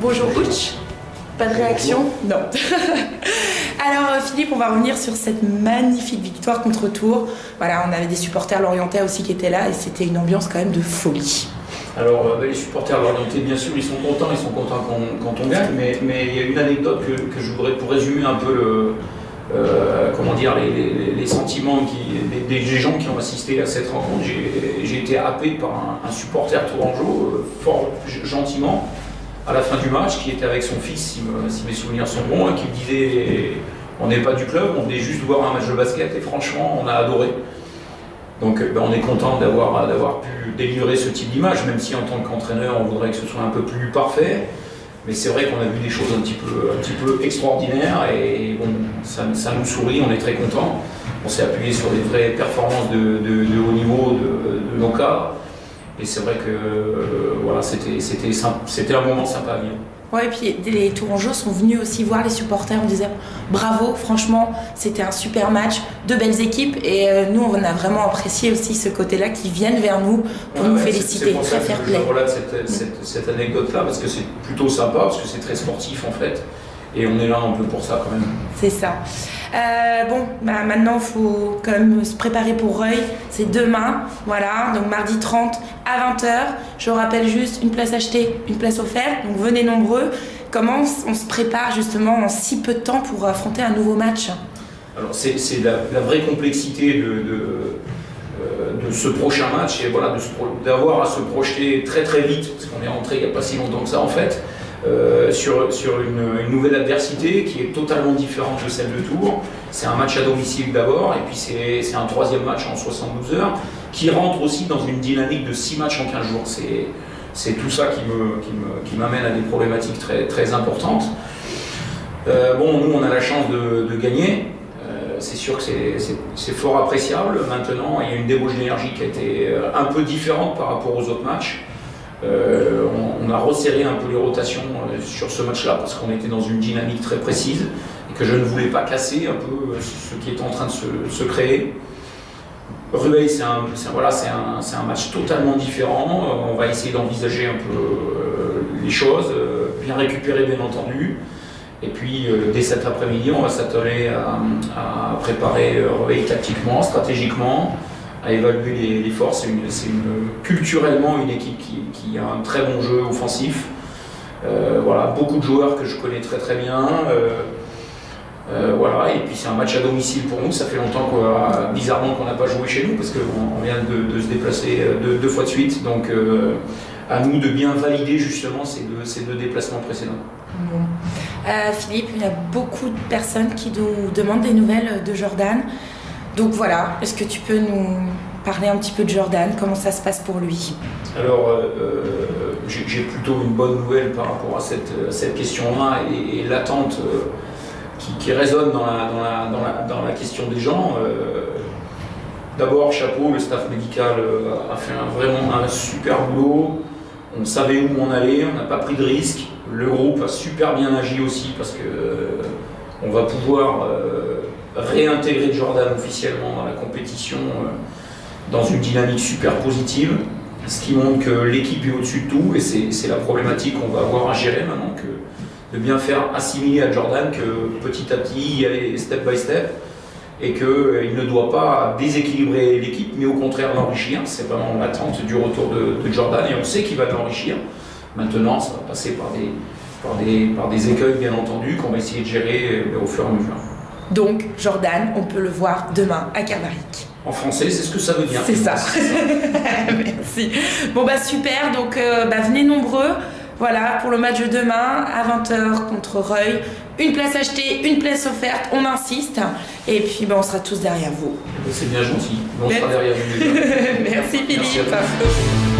Bonjour Ouch. Pas de réaction? Non. Alors Philippe, on va revenir sur cette magnifique victoire contre Tours. Voilà, on avait des supporters lorientais aussi qui étaient là et c'était une ambiance quand même de folie. Alors les supporters lorientais, bien sûr, ils sont contents quand on gagne, mais il y a une anecdote que je voudrais, pour résumer un peu les sentiments des gens qui ont assisté à cette rencontre. J'ai été happé par un supporter tourangeau, fort gentiment, à la fin du match, qui était avec son fils, si mes souvenirs sont bons, et qui me disait on n'est pas du club, on venait juste voir un match de basket et franchement on a adoré. Donc on est content d'avoir pu délivrer ce type d'image, même si en tant qu'entraîneur on voudrait que ce soit un peu plus parfait. Mais c'est vrai qu'on a vu des choses un petit peu extraordinaires et bon, ça nous sourit, on est très content. On s'est appuyé sur des vraies performances de haut niveau de nos cadres. Et c'est vrai que voilà, c'était un moment sympa à vivre. Ouais, et puis les Tourangeaux sont venus aussi voir les supporters en disant bravo, franchement, c'était un super match, de belles équipes. Et nous, on a vraiment apprécié aussi ce côté-là, qui viennent vers nous pour nous féliciter. C'est pour ça très que je relate cette anecdote-là, parce que c'est plutôt sympa, parce que c'est très sportif en fait. Et on est là un peu pour ça quand même. C'est ça. Maintenant, il faut quand même se préparer pour Reuil. C'est demain, voilà, donc mardi 30 à 20 h. Je rappelle juste, une place achetée, une place offerte, donc venez nombreux. Comment on se prépare justement en si peu de temps pour affronter un nouveau match? Alors c'est la vraie complexité de ce prochain match, et voilà, d'avoir à se projeter très très vite, parce qu'on est rentré il n'y a pas si longtemps que ça en fait. Sur une nouvelle adversité qui est totalement différente de celle de Tours. C'est un match à domicile d'abord, et puis c'est un troisième match en 72 heures, qui rentre aussi dans une dynamique de 6 matchs en 15 jours. C'est tout ça qui m'amène à des problématiques très, très importantes. Nous on a la chance de gagner, c'est sûr que c'est fort appréciable. Maintenant, il y a une débauche d'énergie qui a été un peu différente par rapport aux autres matchs. On a resserré un peu les rotations sur ce match-là parce qu'on était dans une dynamique très précise et que je ne voulais pas casser un peu ce qui est en train de se créer. Rueil, c'est un match totalement différent. On va essayer d'envisager un peu les choses, bien récupérer bien entendu. Et puis dès cet après-midi, on va s'atteler à préparer Rueil tactiquement, stratégiquement, à évaluer les forces. C'est culturellement une équipe qui a un très bon jeu offensif. Voilà, beaucoup de joueurs que je connais très très bien. Voilà, et puis c'est un match à domicile pour nous. Ça fait longtemps bizarrement qu'on n'a pas joué chez nous parce qu'on vient de se déplacer deux fois de suite. Donc à nous de bien valider justement ces deux déplacements précédents. Bon. Philippe, il y a beaucoup de personnes qui nous demandent des nouvelles de Jordan. Donc voilà, est-ce que tu peux nous parler un petit peu de Jordan, comment ça se passe pour lui? Alors, j'ai plutôt une bonne nouvelle par rapport à cette question-là et l'attente qui résonne dans la question des gens. D'abord, chapeau, le staff médical a fait vraiment un super boulot. On savait où on allait, on n'a pas pris de risque. Le groupe a super bien agi aussi parce qu'on va pouvoir réintégrer Jordan officiellement dans la compétition dans une dynamique super positive, ce qui montre que l'équipe est au-dessus de tout et c'est la problématique qu'on va avoir à gérer maintenant, de bien faire assimiler à Jordan que petit à petit, y aller step by step et qu'il ne doit pas déséquilibrer l'équipe mais au contraire l'enrichir. C'est vraiment l'attente du retour de Jordan et on sait qu'il va l'enrichir. Maintenant, ça va passer par des écueils bien entendu qu'on va essayer de gérer au fur et à mesure. Donc, Jordan, on peut le voir demain à Carnaric. En français, c'est ce que ça veut dire. C'est ça. Merci. Bon, super. Donc, venez nombreux. Voilà, pour le match de demain, à 20 h contre Reuil. Une place achetée, une place offerte. On insiste. Et puis, on sera tous derrière vous. C'est bien gentil. On sera derrière vous. Merci, Philippe. Merci.